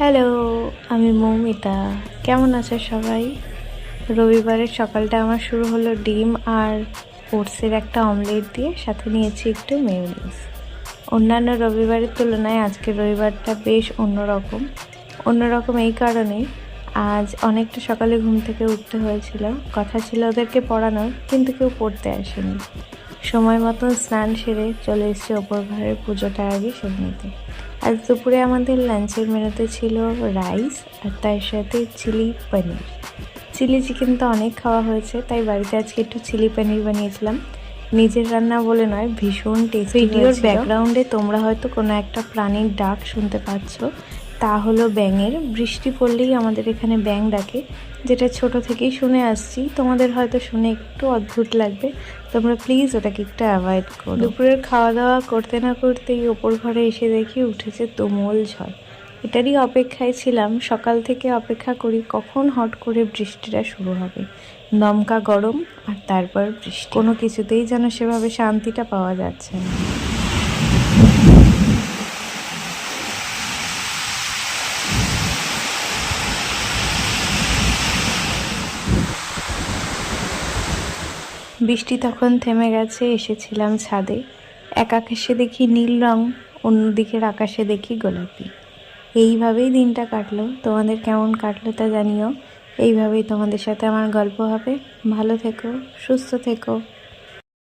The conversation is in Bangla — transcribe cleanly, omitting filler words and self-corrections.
হ্যালো, আমি মৌমিতা। কেমন আছে সবাই? রবিবারের সকালটা আমার শুরু হলো ডিম আর ওটসের একটা অমলেট দিয়ে, সাথে নিয়েছি একটু মেয়োনিজ। অন্যান্য রবিবারের তুলনায় আজকের রবিবারটা বেশ অন্যরকম এই কারণে আজ অনেকটা সকালে ঘুম থেকে উঠতে হয়েছিল। কথা ছিল ওদেরকে পড়ানোর, কিন্তু কেউ পড়তে আসেনি। সময় মতন স্নান সেরে চলে এসেছি ওপর ঘরের পুজোটা আগে সেরে নিতে। আজ দুপুরে আমাদের লাঞ্চের মেনুতে ছিল রাইস আর তার সাথে চিলি চিকেন তো অনেক খাওয়া হয়েছে, তাই বাড়িতে আজকে একটু চিলি পনির বানিয়েছিলাম। নিজের রান্না বলে নয়, ভীষণ টেস্টি। ভিডিওর ব্যাকগ্রাউন্ডে তোমরা হয়তো কোনো একটা প্রাণীর ডাক শুনতে পাচ্ছ, তা হলো ব্যাঙের। বৃষ্টি পড়লেই আমাদের এখানে ব্যাঙ ডাকে, যেটা ছোট থেকেই শুনে আসছি। তোমাদের হয়তো শুনে একটু অদ্ভুত লাগবে, তোমরা প্লিজ ওটাকে একটু অ্যাভয়েড করো। দুপুরের খাওয়া দাওয়া করতে না করতেই ওপর ঘরে এসে দেখি উঠেছে তুমুল ঝড়। এটারই অপেক্ষায় ছিলাম, সকাল থেকে অপেক্ষা করি কখন হট করে বৃষ্টিটা শুরু হবে। দমকা গরম আর তারপর বৃষ্টি, কোনো কিছুতেই যেন সেভাবে শান্তিটা পাওয়া যাচ্ছে না। বৃষ্টি তখন থেমে গেছে, এসেছিলাম ছাদে। এক আকাশে দেখি নীল রং, অন্যদিকের আকাশে দেখি গোলাপি। এইভাবেই দিনটা কাটলো। তোমাদের কেমন কাটলো তা জানিও। এইভাবেই তোমাদের সাথে আমার গল্প হবে। ভালো থেকো, সুস্থ থেকো।